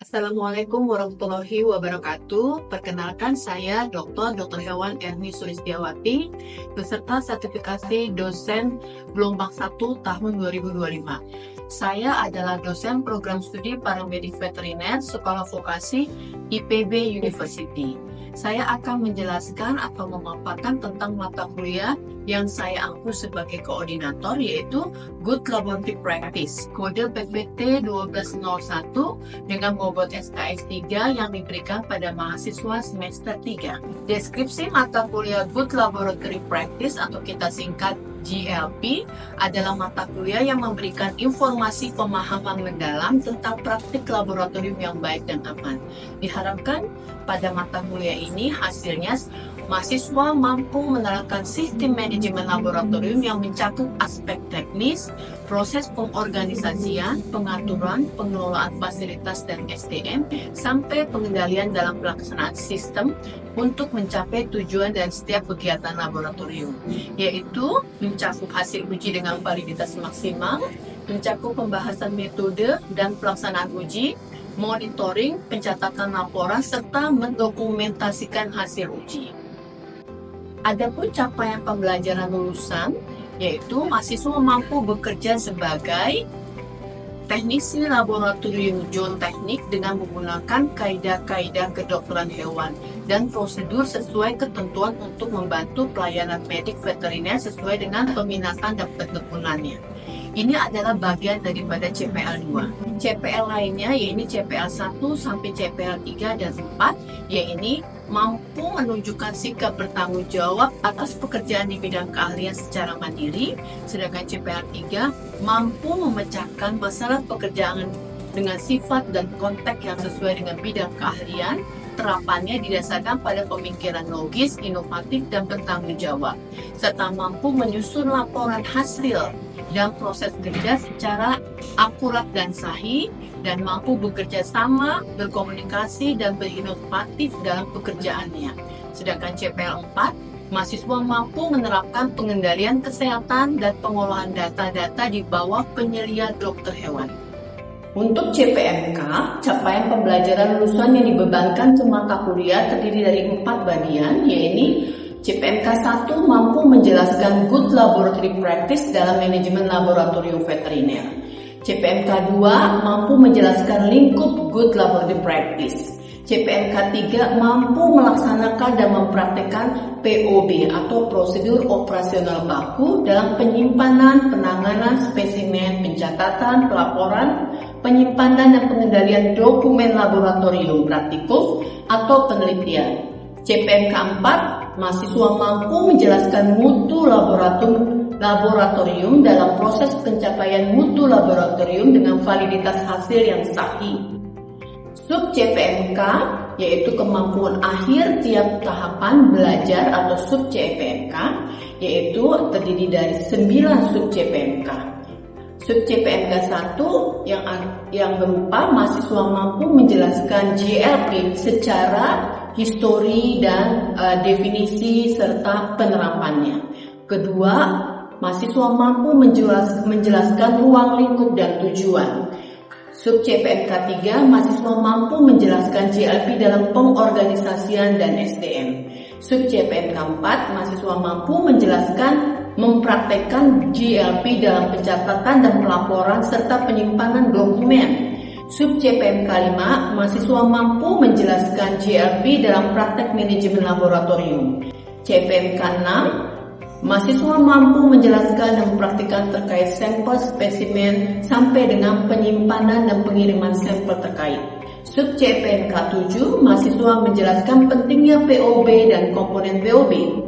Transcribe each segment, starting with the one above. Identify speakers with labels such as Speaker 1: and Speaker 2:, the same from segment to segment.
Speaker 1: Assalamualaikum warahmatullahi wabarakatuh. Perkenalkan saya Dr. Hewan Erni Sulistiawati, beserta sertifikasi dosen gelombang 1 tahun 2025. Saya adalah dosen program studi paramedik veteriner Sekolah Vokasi IPB University. Saya akan menjelaskan atau memaparkan tentang mata kuliah yang saya angkut sebagai koordinator, yaitu Good Laboratory Practice, kode PPT 1201 dengan bobot SKS 3 yang diberikan pada mahasiswa semester 3. Deskripsi mata kuliah Good Laboratory Practice atau kita singkat GLP adalah mata kuliah yang memberikan informasi pemahaman mendalam tentang praktik laboratorium yang baik dan aman. Diharapkan pada mata kuliah ini hasilnya mahasiswa mampu menerapkan sistem manajemen laboratorium yang mencakup aspek teknis, proses pengorganisasian, pengaturan, pengelolaan fasilitas dan SDM, sampai pengendalian dalam pelaksanaan sistem untuk mencapai tujuan dan setiap kegiatan laboratorium, yaitu mencakup hasil uji dengan validitas maksimal, mencakup pembahasan metode dan pelaksanaan uji, monitoring, pencatatan laporan, serta mendokumentasikan hasil uji. Adapun capaian pembelajaran lulusan, yaitu mahasiswa mampu bekerja sebagai teknisi laboratorium zooteknik dengan menggunakan kaidah-kaidah kedokteran hewan dan prosedur sesuai ketentuan untuk membantu pelayanan medik veteriner sesuai dengan peminatan dan penekunannya. Ini adalah bagian daripada CPL 2. CPL lainnya yaitu CPL 1 sampai CPL 3 dan 4, yaitu mampu menunjukkan sikap bertanggung jawab atas pekerjaan di bidang keahlian secara mandiri, sedangkan CPL 3 mampu memecahkan masalah pekerjaan dengan sifat dan konteks yang sesuai dengan bidang keahlian. Terapannya didasarkan pada pemikiran logis, inovatif, dan bertanggung jawab, serta mampu menyusun laporan hasil dan proses kerja secara akurat dan sahih, dan mampu bekerja sama, berkomunikasi, dan berinovatif dalam pekerjaannya. Sedangkan CPL 4, mahasiswa mampu menerapkan pengendalian kesehatan dan pengolahan data-data di bawah penyelidik dokter hewan. Untuk CPMK, capaian pembelajaran lulusan yang dibebankan ke mata kuliah terdiri dari 4 bagian, yaitu CPMK 1 mampu menjelaskan Good Laboratory Practice dalam manajemen laboratorium veteriner. CPMK 2 mampu menjelaskan lingkup Good Laboratory Practice. CPMK 3 mampu melaksanakan dan mempraktekkan POB atau prosedur operasional baku dalam penyimpanan, penanganan spesimen, pencatatan, pelaporan, penyimpanan dan pengendalian dokumen laboratorium praktikum atau penelitian. CPMK 4, mahasiswa mampu menjelaskan mutu laboratorium dalam proses pencapaian mutu laboratorium dengan validitas hasil yang sahih. Sub CPMK yaitu kemampuan akhir tiap tahapan belajar atau sub CPMK, yaitu terdiri dari 9 sub CPMK. Sub CPMK 1 yang berupa mahasiswa mampu menjelaskan GLP secara histori dan definisi serta penerapannya. Kedua, mahasiswa mampu menjelaskan ruang lingkup dan tujuan. Sub CPMK 3, mahasiswa mampu menjelaskan GLP dalam pengorganisasian dan SDM. Sub CPMK 4, mahasiswa mampu menjelaskan mempraktekkan GLP dalam pencatatan dan pelaporan serta penyimpanan dokumen. Sub CPMK 5, mahasiswa mampu menjelaskan GLP dalam praktek manajemen laboratorium. CPMK 6, mahasiswa mampu menjelaskan dan mempraktikkan terkait sampel spesimen sampai dengan penyimpanan dan pengiriman sampel terkait. Sub CPMK 7, mahasiswa menjelaskan pentingnya POB dan komponen POB.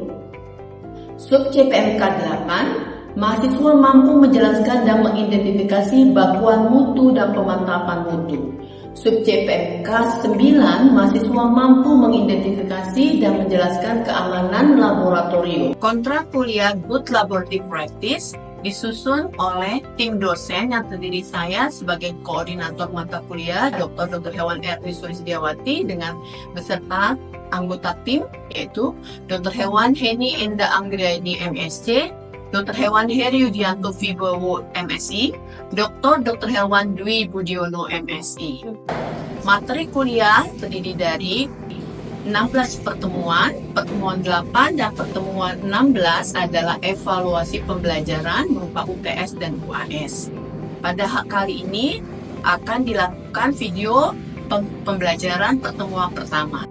Speaker 1: Sub CPMK 8, mahasiswa mampu menjelaskan dan mengidentifikasi bakuan mutu dan pemantapan mutu. Sub CPMK 9, mahasiswa mampu mengidentifikasi dan menjelaskan keamanan laboratorium. Kontrak kuliah Good Laboratory Practice disusun oleh tim dosen yang terdiri saya sebagai koordinator mata kuliah Dr. Hewan Erni Sulistiawati dengan beserta anggota tim yaitu Dr. Hewan Heni Enda Anggraini MSc, Dr. Hewan Heri Yudianto Vibowo MSI, Dr. Hewan Dwi Budiono MSI. Materi kuliah terdiri dari 16 pertemuan 8 dan pertemuan 16 adalah evaluasi pembelajaran berupa UTS dan UAS. Pada kali ini akan dilakukan video pembelajaran pertemuan pertama.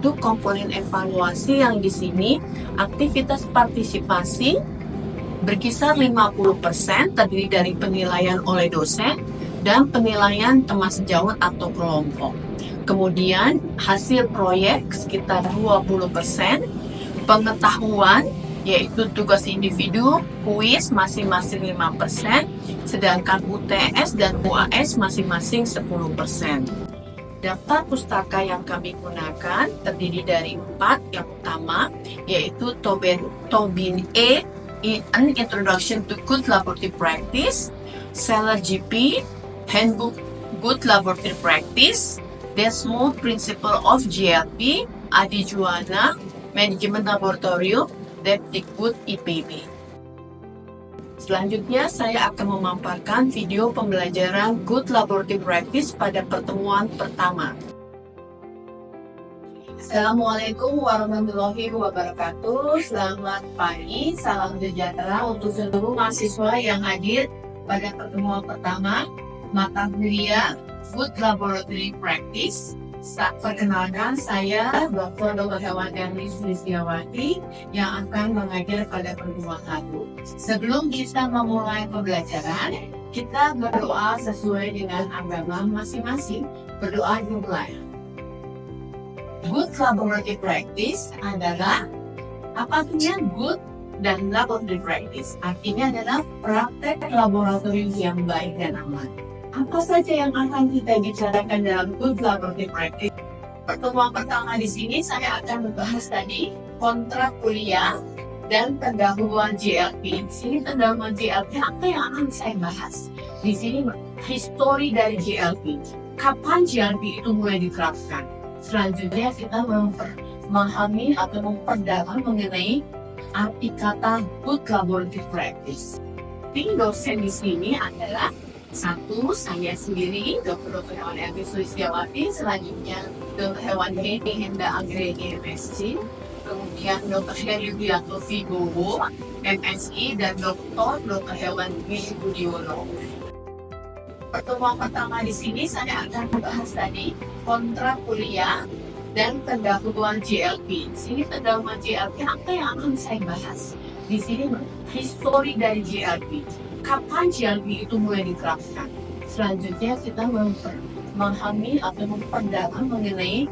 Speaker 1: Untuk komponen evaluasi yang di sini, aktivitas partisipasi berkisar 50% terdiri dari penilaian oleh dosen dan penilaian teman sejawat atau kelompok. Kemudian hasil proyek sekitar 20%, pengetahuan yaitu tugas individu, kuis masing-masing 5%, sedangkan UTS dan UAS masing-masing 10%. Daftar pustaka yang kami gunakan terdiri dari 4 yang utama, yaitu Tobin E, An Introduction to Good Laboratory Practice, Seller GP, Handbook Good Laboratory Practice, Desmond Principle of GLP, Adi Juwana, Manajemen Laboratorium, Depdikbud IPB. Selanjutnya, saya akan memaparkan video pembelajaran Good Laboratory Practice pada pertemuan pertama. Assalamualaikum warahmatullahi wabarakatuh. Selamat pagi, salam sejahtera untuk seluruh mahasiswa yang hadir pada pertemuan pertama mata kuliah Good Laboratory Practice. Perkenalkan, saya Dr. Hewan Erni Sulistiawati yang akan mengajar pada pertemuan 1. Sebelum kita memulai pembelajaran, kita berdoa sesuai dengan agama masing-masing. Berdoa dimulai. Good Laboratory Practice adalah apa artinya good dan laboratory practice? Artinya adalah praktek laboratorium yang baik dan aman. Apa saja yang akan kita bicarakan dalam Good Laboratory Practice? Pertemuan pertama di sini saya akan membahas tadi kontrak kuliah dan pendahuluan GLP. Di sini pendahuluan GLP apa yang akan saya bahas? Di sini histori dari GLP. Kapan GLP itu mulai diterapkan? Selanjutnya kita memahami atau memperdalam mengenai arti kata Good Laboratory Practice. Tim dosen di sini adalah 1. Saya sendiri, Dr. Hewan Erni Sulistiawati, selanjutnya Dr. Hewan Heri Henda Anggreni MSc, kemudian Dr. Heri Yudianto Vibowo MSI, dan Dr. Hewan Dwi Budiono. Pertemuan pertama di sini saya akan membahas tadi kontrak kuliah dan pendahuluan GLP. Di sini pendahuluan GLP apa yang akan saya bahas? Di sini histori dari GLP. Kapan GLP itu mulai diterapkan? Selanjutnya kita memahami atau memperdalam mengenai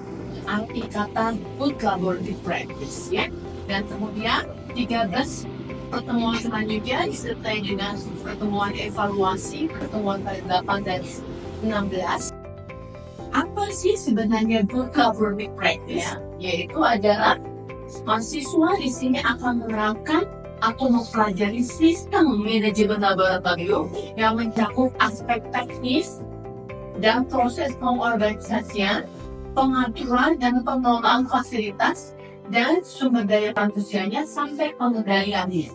Speaker 1: arti kata Good Laboratory Practice, ya. Dan kemudian 13 pertemuan selanjutnya disertai dengan pertemuan evaluasi, pertemuan pada 8 dan 16. Apa sih sebenarnya Good Laboratory Practice? Yaitu adalah mahasiswa di sini akan menerapkan atau mempelajari sistem manajemen laboratorium yang mencakup aspek teknis dan proses pengorganisasian, pengaturan dan pengelolaan fasilitas dan sumber daya manusianya sampai pengendaliannya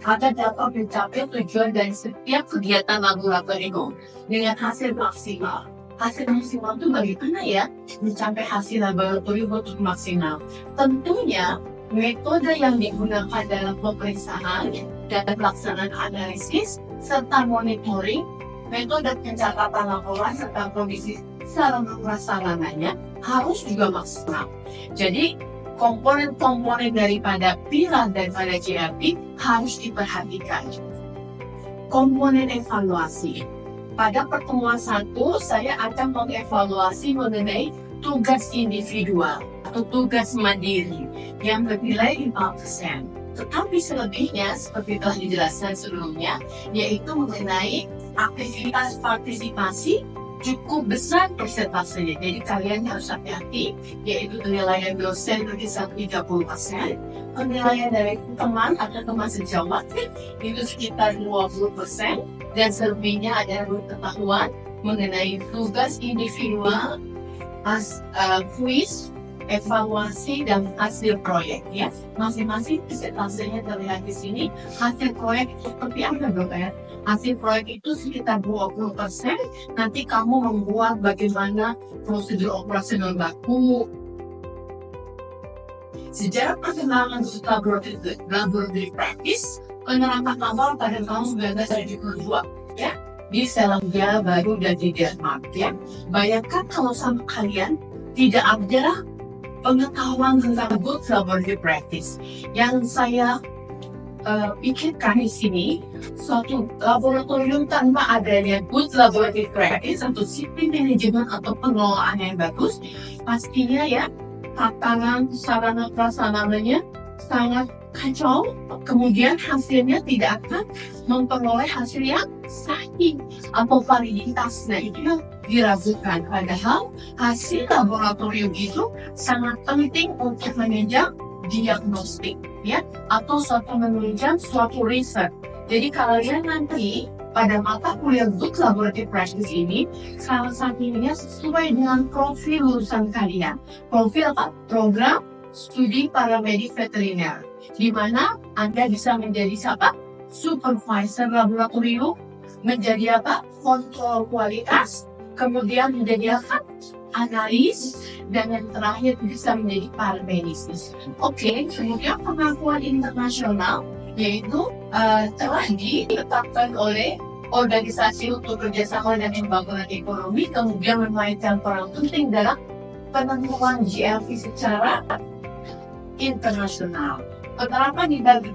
Speaker 1: agar dapat mencapai tujuan dari setiap kegiatan laboratorium dengan hasil maksimal. Hasil maksimal itu bagaimana ya mencapai hasil laboratorium untuk maksimal? Tentunya metode yang digunakan dalam pemeriksaan dan pelaksanaan analisis serta monitoring, metode pencatatan laporan serta kondisi sarana prasarananya harus juga maksimal. Jadi komponen-komponen daripada pilar daripada GLP harus diperhatikan. Komponen evaluasi. Pada pertemuan 1, saya akan mengevaluasi mengenai tugas individual atau tugas mandiri yang bernilai 5%. Tetapi selebihnya seperti telah dijelaskan sebelumnya, yaitu mengenai aktivitas partisipasi cukup besar persentasenya. Jadi kalian harus hati-hati, yaitu penilaian dosen berkisar 30%, penilaian dari teman atau teman sejawat itu sekitar 20%, dan selebihnya adalah pengetahuan mengenai tugas individual, kuis, evaluasi dan hasil proyek ya. Masing-masing persentasenya terlihat di sini. Hasil proyek seperti apa dok ya? Hasil proyek itu sekitar 20%. Nanti kamu membuat bagaimana prosedur operasional baku, sejarah perkembangan laboratory practice, penerapan awal pada tahun 1972 ya di Selandia Baru dan di Denmark ya. Bayangkan kalau sama kalian tidak ada pengetahuan tentang good laboratory practice. Yang saya pikirkan di sini, suatu laboratorium tanpa adanya good laboratory practice atau sistem manajemen atau pengelolaan yang bagus, pastinya ya tatanan sarana prasarananya sangat kacau, kemudian hasilnya tidak akan memperoleh hasil yang sahih atau validitas. Nah itu yang diragukan. Padahal hasil laboratorium itu sangat penting untuk menunjang diagnostik ya, atau menunjang suatu riset. Jadi kalian nanti pada mata kuliah good laboratory practice ini, salah satunya sesuai dengan profil lulusan kalian. Profil apa? Program studi paramedik veteriner, di mana Anda bisa menjadi siapa? Supervisor laboratorium, menjadi apa? Kontrol kualitas, kemudian menjadi apa? Analis, dan yang terakhir bisa menjadi paramedis. Oke, kemudian pengakuan internasional yaitu telah ditetapkan oleh Organisasi untuk Kerjasama dan Pembangunan Ekonomi, kemudian memainkan peran penting dalam penentuan GLP secara internasional. Penerapan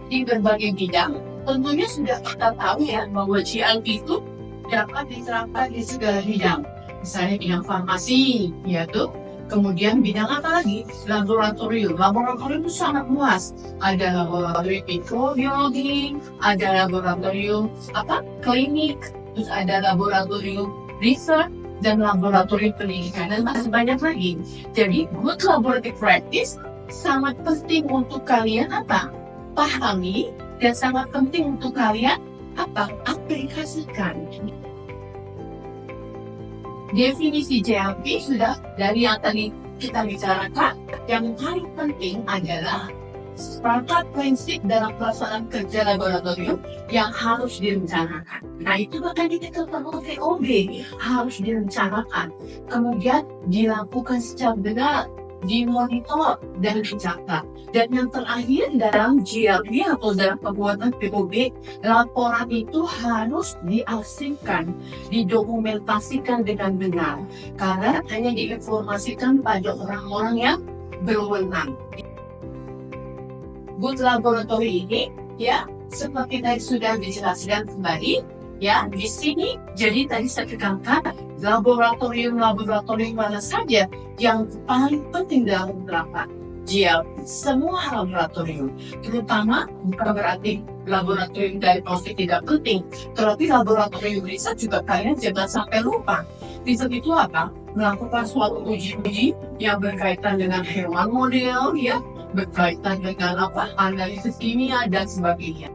Speaker 1: di berbagai bidang, tentunya sudah kita tahu ya bahwa GLP itu dapat diterapkan di segala bidang. Misalnya bidang farmasi, yaitu kemudian bidang apa lagi? Laboratorium. Laboratorium itu sangat luas. Ada laboratorium mikrobiologi, ada laboratorium klinik, terus ada laboratorium research, dan laboratorium pendidikan, dan masih banyak lagi. Jadi good laboratory practice sangat penting untuk kalian pahami, dan sangat penting untuk kalian aplikasikan. Definisi GLP sudah dari yang tadi kita bicarakan. Yang paling penting adalah sepakat prinsip dalam pelaksanaan kerja laboratorium yang harus direncanakan. Nah itu bahkan kita perlu TOB, harus direncanakan, kemudian dilakukan secara benar, dimonitor dan dicatat. Dan yang terakhir dalam GLP atau dalam pembuatan POB, laporan itu harus diarsipkan, didokumentasikan dengan benar, karena hanya diinformasikan pada orang-orang yang berwenang. Good laboratory ini ya seperti tadi sudah dijelaskan kembali ya di sini. Jadi tadi saya tekankan laboratorium mana saja yang paling penting dalam penerapan GLP. Semua laboratorium, terutama bukan berarti laboratorium diagnostik tidak penting, tetapi laboratorium riset juga kalian jangan sampai lupa. Riset itu apa? Melakukan suatu uji-uji yang berkaitan dengan hewan model ya, berkaitan dengan analisis kimia dan sebagainya.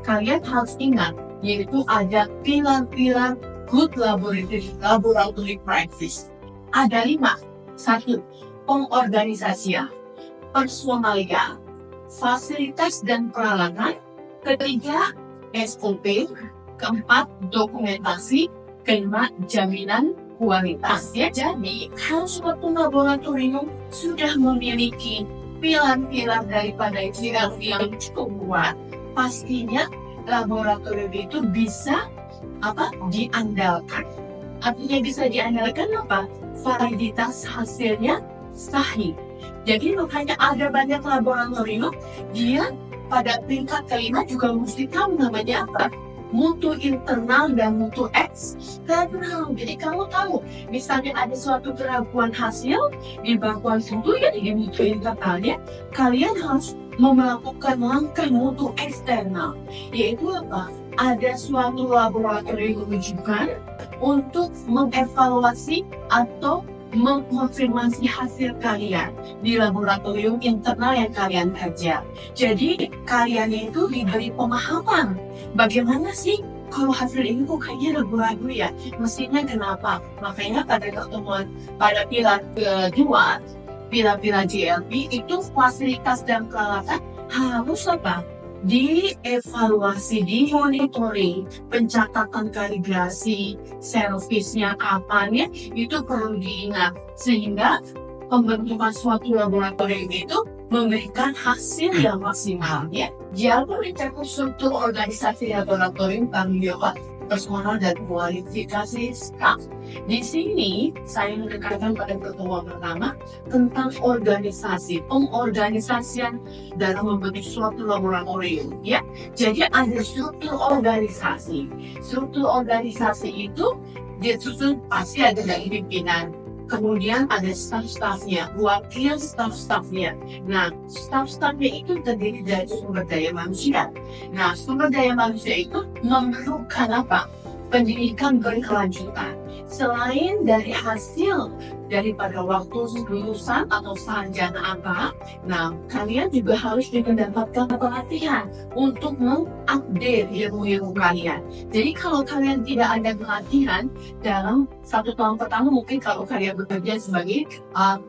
Speaker 1: Kalian harus ingat, yaitu ada pilar-pilar good laboratory practice. Ada 5. 1. Pengorganisasian, personalia, fasilitas dan peralatan. 3. SOP. 4. Dokumentasi. 5. Jaminan kualitas ya. Jadi kalau suatu laboratorium sudah memiliki pilar-pilar daripada GLP yang cukup kuat, pastinya laboratorium itu bisa diandalkan. Artinya bisa diandalkan validitas hasilnya sahih. Jadi makanya ada banyak laboratorium dia pada tingkat kelima juga mesti tahu namanya mutu internal dan mutu eksternal. Jadi kamu tahu, misalnya ada suatu keraguan hasil di bakuan mutu ya di mutu internalnya, kalian harus melakukan langkah mutu eksternal, yaitu ada suatu laboratorium rujukan untuk mengevaluasi atau mengkonfirmasi hasil kalian di laboratorium internal yang kalian kerja. Jadi kalian itu diberi pemahaman bagaimana sih kalau hasil ini kok kayaknya ragu-ragu ya, mestinya kenapa? Makanya pada pertemuan pada pilar kedua, pilar-pilar GLP itu fasilitas dan peralatan harus apa? Dievaluasi, dimonitoring, pencatatan kalibrasi, servisnya kapan ya, itu perlu diingat sehingga pembentukan suatu laboratorium itu memberikan hasil yang maksimal ya. Jalur mencakup struktur organisasi laboratorium, tanggung jawab personal dan kualifikasi staf. Di sini saya menekankan pada pertemuan pertama tentang organisasi, pengorganisasian dalam membentuk suatu laboratorium ya. Jadi ada struktur organisasi. Struktur organisasi itu disusun pasti ada dari pimpinan. Kemudian ada staf-stafnya, wakil staf-stafnya. Nah, staf-stafnya itu terdiri dari sumber daya manusia. Nah, sumber daya manusia itu memerlukan apa? Pendidikan berkelanjutan. Selain dari hasil daripada waktu lulusan atau sarjana apa, nah kalian juga harus mendapatkan pelatihan untuk mengupdate ilmu-ilmu kalian. Jadi kalau kalian tidak ada pelatihan dalam 1 tahun pertama, mungkin kalau kalian bekerja sebagai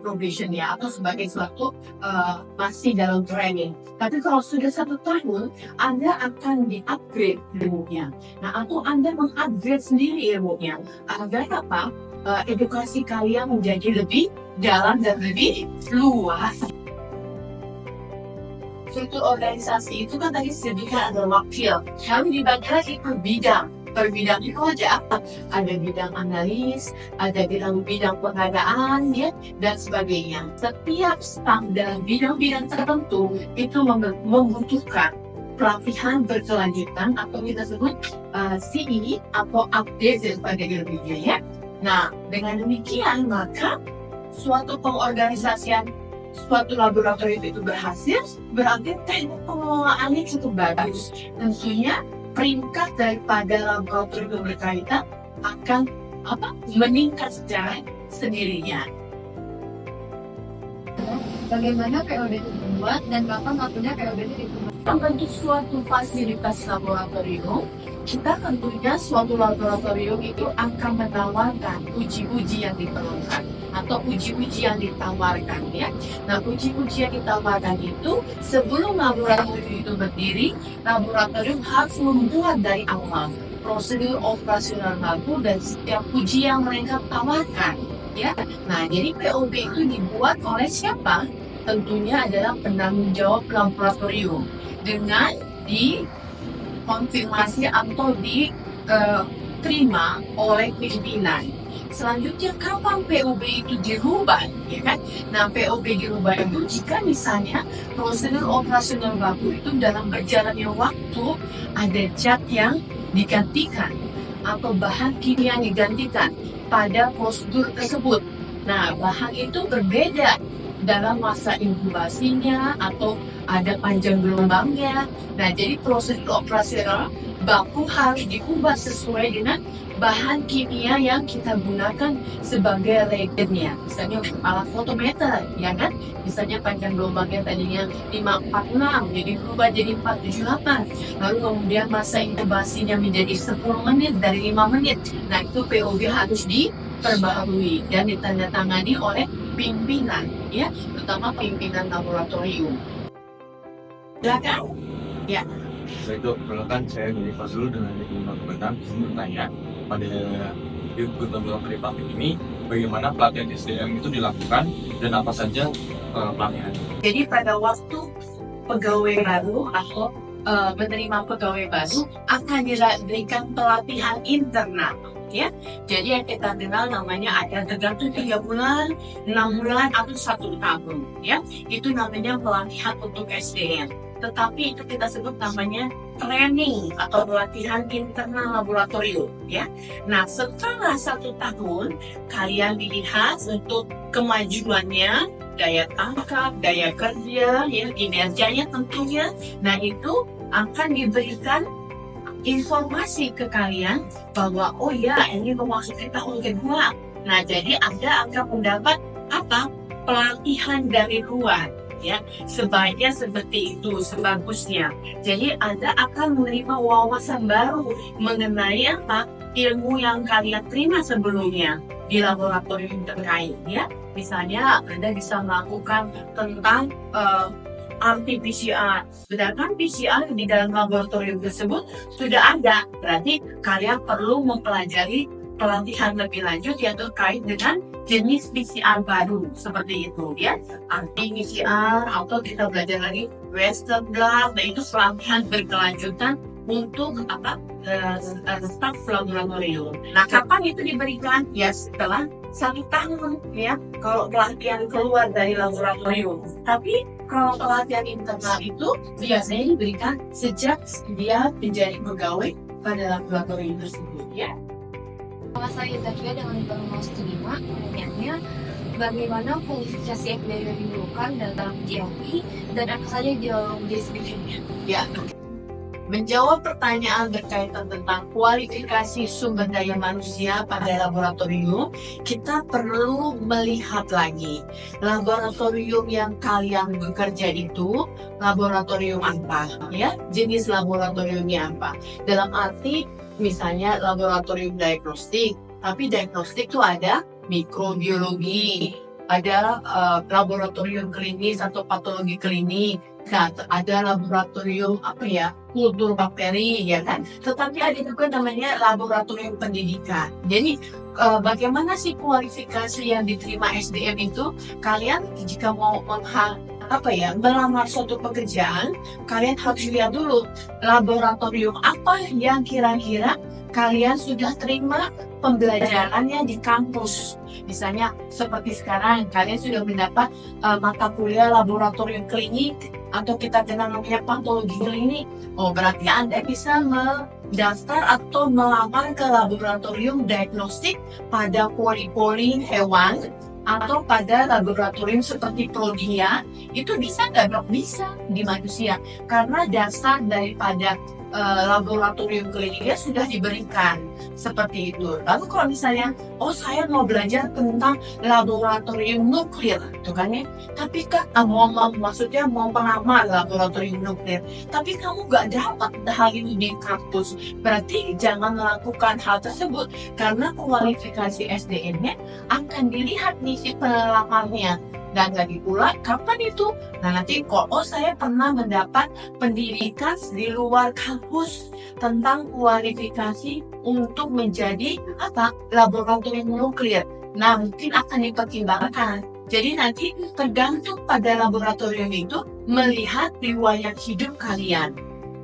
Speaker 1: probation ya, atau sebagai suatu masih dalam training. Tapi kalau sudah 1 tahun, Anda akan di-upgrade ilmunya. Nah, atau Anda meng-upgrade sendiri ilmunya agar apa? Edukasi kalian menjadi lebih dalam dan lebih luas. Struktur organisasi itu kan tadi sedikit ada wakil. Kami dibagi lagi per bidang. Per bidang itu aja apa? Ada bidang analis, ada bidang pengadaan, ya, dan sebagainya. Setiap staf dalam bidang-bidang tertentu itu membutuhkan pelatihan berkelanjutan atau kita sebut CE atau update daripada ilmunya ya. Nah, dengan demikian maka suatu pengorganisasian suatu laboratorium itu berhasil, berarti teknik pengelolaannya cukup bagus. Tentunya peringkat daripada laboratorium berkaitan akan meningkat secara sendirinya.
Speaker 2: Bagaimana POD itu dibuat dan kapan waktunya POD itu dibuat?
Speaker 1: Membentuk suatu fasilitas laboratorium, kita tentunya suatu laboratorium itu akan menawarkan uji-uji yang diperlukan atau uji-uji yang ditawarkan ya. Nah, uji-uji yang ditawarkan itu sebelum laboratorium itu berdiri, laboratorium harus membuat dari awal prosedur operasional baku dan setiap uji yang mereka tawarkan ya. Nah, jadi POB itu dibuat oleh siapa? Tentunya adalah penanggung jawab laboratorium dengan dikonfirmasi atau diterima oleh pimpinan. Selanjutnya kapan POB itu dirubah, ya kan? Nah, POB dirubah itu jika misalnya prosedur operasional baku itu dalam berjalannya waktu ada zat yang digantikan atau bahan kimia yang digantikan pada prosedur tersebut. Nah, bahan itu berbeda dalam masa inkubasinya atau ada panjang gelombangnya. Nah, jadi prosedur operasional baku harus diubah sesuai dengan bahan kimia yang kita gunakan sebagai reagennya. Misalnya untuk alat fotometer, ya kan? Misalnya panjang gelombangnya tadinya 546, jadi berubah jadi 478. Lalu kemudian masa inkubasinya menjadi 10 menit dari 5 menit. Nah, itu POB harus diperbaharui dan ditandatangani oleh pimpinan, ya, terutama pimpinan laboratorium. Silakan. Ya.
Speaker 3: Baik dok, perkenalkan saya Giri Fazlul dengan Lingkungan Kementan. Bertanya pada pertemuan tripartit ini, bagaimana pelatihan SDM itu dilakukan dan apa saja pelatihan?
Speaker 1: Jadi pada waktu pegawai baru atau menerima pegawai baru akan diberikan pelatihan internal. Ya, jadi yang kita kenal namanya ada tergantung 3 bulan, 6 bulan atau 1 tahun. Ya, itu namanya pelatihan untuk SDM. Tetapi itu kita sebut namanya training atau pelatihan internal laboratorium. Ya, nah setelah 1 tahun kalian dilihat untuk kemajuannya, daya tangkap, daya kerja, ya, kinerjanya tentunya. Nah itu akan diberikan informasi ke kalian bahwa oh ya ini memasuki tahun kedua. Nah jadi Anda akan mendapat pelatihan dari luar
Speaker 4: ya. Sebaiknya seperti itu, sebagusnya. Jadi Anda akan menerima wawasan baru mengenai apa ilmu yang kalian terima sebelumnya di laboratorium terkait, ya. Misalnya Anda bisa melakukan tentang RT-PCR. Sedangkan PCR di dalam laboratorium tersebut sudah ada. Berarti kalian perlu mempelajari pelatihan lebih lanjut yang terkait dengan jenis PCR baru seperti itu, ya. RT-PCR atau kita belajar lagi Western blot. Nah, itu pelatihan berkelanjutan untuk staf laboratorium. Nah, kapan itu diberikan? Ya setelah 1 tahun, ya. Kalau pelatihan keluar dari laboratorium. Tapi kalau pelatihan internal itu biasanya diberikan sejak dia menjadi pegawai pada laboratorium tersebut, ya.
Speaker 2: Kalau saya juga dengan Bang Mas terima pertanyaannya, bagaimana kualifikasi SDM yang diperlukan dalam GLP dan apa saja job description-nya?
Speaker 1: Ya, menjawab pertanyaan berkaitan tentang kualifikasi sumber daya manusia pada laboratorium, kita perlu melihat lagi laboratorium yang kalian bekerja itu laboratorium apa, ya, jenis laboratoriumnya apa. Dalam arti misalnya laboratorium diagnostik, tapi diagnostik itu ada mikrobiologi, ada laboratorium klinis atau patologi klinik. Nah, ada laboratorium kultur bakteri, ya kan. Tetapi ada juga namanya laboratorium pendidikan. Jadi bagaimana sih kualifikasi yang diterima SDM itu? Kalian jika mau melamar suatu pekerjaan, kalian harus lihat dulu laboratorium apa yang kira-kira kalian sudah terima pembelajarannya di kampus. Misalnya seperti sekarang kalian sudah mendapat mata kuliah laboratorium klinik atau kita kenal namanya patologi klinik. Oh, berarti Anda bisa mendaftar atau melamar ke laboratorium diagnostik pada poli-poli hewan atau pada laboratorium seperti Prodia. Itu bisa nggak, Dok? Bisa di manusia karena dasar daripada laboratorium kliniknya sudah diberikan seperti itu. Lalu kalau misalnya, saya mau belajar tentang laboratorium nuklir, itu kan ya. Tapi kan maksudnya mau melamar laboratorium nuklir, tapi kamu nggak dapat hal ini di kampus, berarti jangan melakukan hal tersebut karena kualifikasi SDM-nya akan dilihat nih si pelamarnya. Dan lagi pula kapan itu? Nah, nanti saya pernah mendapat pendidikan di luar kampus tentang kualifikasi untuk menjadi laboratorium nuklir. Nah, mungkin akan dipertimbangkan. Jadi nanti tergantung pada laboratorium itu melihat riwayat hidup kalian.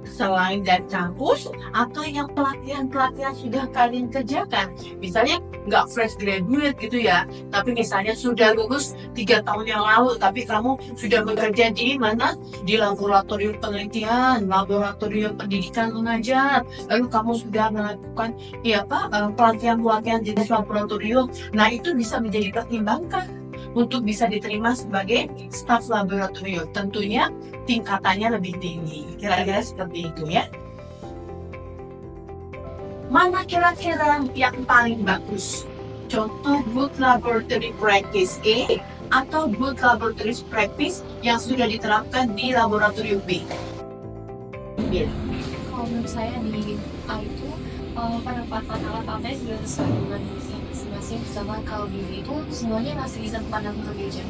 Speaker 1: Selain dari kampus atau yang pelatihan-pelatihan sudah kalian kerjakan. Misalnya nggak fresh graduate gitu ya, tapi misalnya sudah lulus 3 tahun yang lalu, tapi kamu sudah bekerja di mana? Di laboratorium penelitian, laboratorium pendidikan mengajar, lalu kamu sudah melakukan pelatihan-pelatihan jenis laboratorium. Nah, itu bisa menjadi pertimbangan untuk bisa diterima sebagai staf laboratorium. Tentunya tingkatannya lebih tinggi. Kira-kira seperti itu, ya. Mana kira-kira yang paling bagus? Contoh good laboratory practice A atau good laboratory practice yang sudah diterapkan di laboratorium B?
Speaker 2: Kalau menurut saya di A itu penempatan alat-alatnya sudah sesuai dengan masing-masing. Sedangkan kalau di B itu semuanya masih di tempat yang berbeda.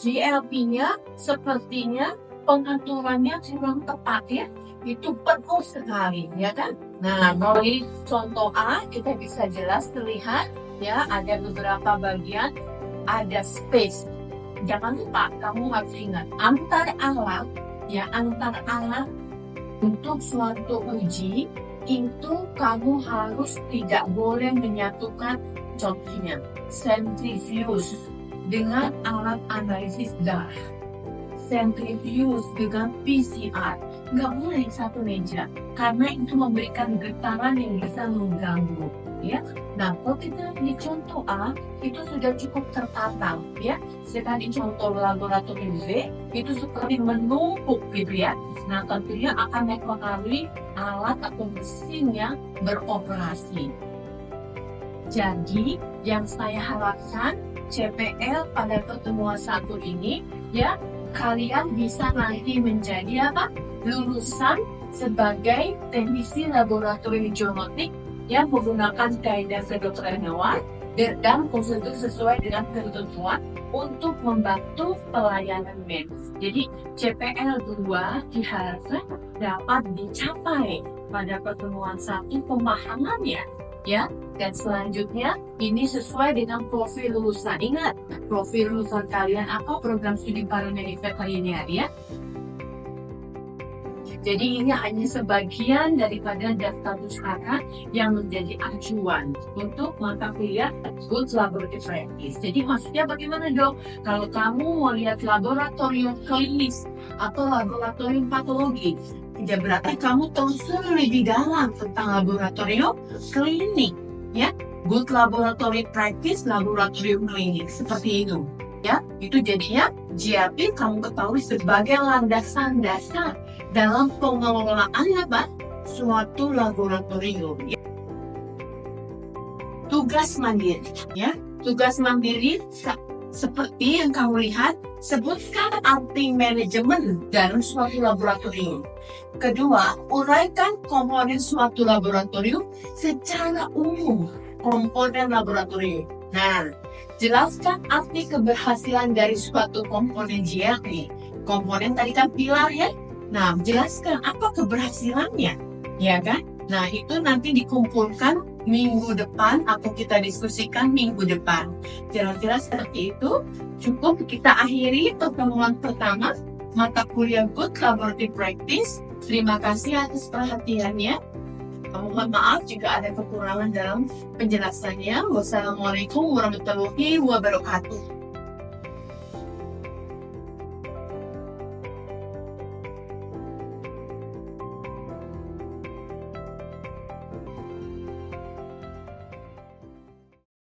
Speaker 1: GLP-nya sepertinya pengaturannya kurang tepat, ya. Itu penuh sekali, ya kan? Nah, kalau di contoh A kita bisa jelas terlihat, ya, ada beberapa bagian, ada space. Jangan lupa, kamu harus ingat antar alat untuk suatu uji itu kamu harus tidak boleh menyatukan, contohnya centrifuge dengan alat analisis darah, centrifuge dengan PCR, nggak boleh satu meja karena itu memberikan getaran yang bisa mengganggu, ya. Nah, kalau kita di contoh A itu sudah cukup tertata, ya. Sedangkan di contoh laboratorium B itu seperti menumpuk gitu, ya. Nah, tentunya akan mempengaruhi alat atau mesin yang beroperasi. Jadi, yang saya harapkan CPL pada pertemuan satu ini
Speaker 2: ya kalian bisa nanti menjadi apa? Lulusan sebagai teknisi laboratorium geometrik yang menggunakan kaidah kedokteran hewan dan prosedur sesuai dengan ketentuan untuk membantu pelayanan medis. Jadi CPL 2 diharapkan dapat dicapai pada pertemuan 1 pemahamannya, ya. Dan selanjutnya ini sesuai dengan profil lulusan. Ingat, profil lulusan kalian apa? Program studi paramedik veteriner, ya. Jadi ini hanya sebagian daripada daftar pustaka yang menjadi acuan untuk mata kuliah Good Laboratory Practice. Jadi maksudnya bagaimana dok? Kalau kamu mau lihat laboratorium klinis atau laboratorium patologi, tidak berarti kamu tahu lebih dalam tentang laboratorium klinik, ya. Good Laboratory Practice, laboratorium klinik seperti itu, ya. Itu jadinya GLP kamu ketahui sebagai landasan dasar dalam pengelolaan apa? Suatu laboratorium. Tugas mandiri, ya. Tugas mandiri seperti yang kamu lihat, sebutkan arti manajemen dalam suatu laboratorium. Kedua, uraikan komponen suatu laboratorium secara umum. Komponen laboratorium. Nah, jelaskan arti keberhasilan dari suatu komponen GLP. Komponen tadi kan pilar, ya. Nah, jelaskan apa keberhasilannya, ya kan? Nah, itu nanti dikumpulkan minggu depan atau kita diskusikan minggu depan. Kira-kira seperti itu. Cukup kita akhiri pertemuan pertama mata kuliah Good Laboratory Practice. Terima kasih atas perhatiannya. Mohon maaf jika ada kekurangan dalam penjelasannya. Wassalamualaikum warahmatullahi wabarakatuh.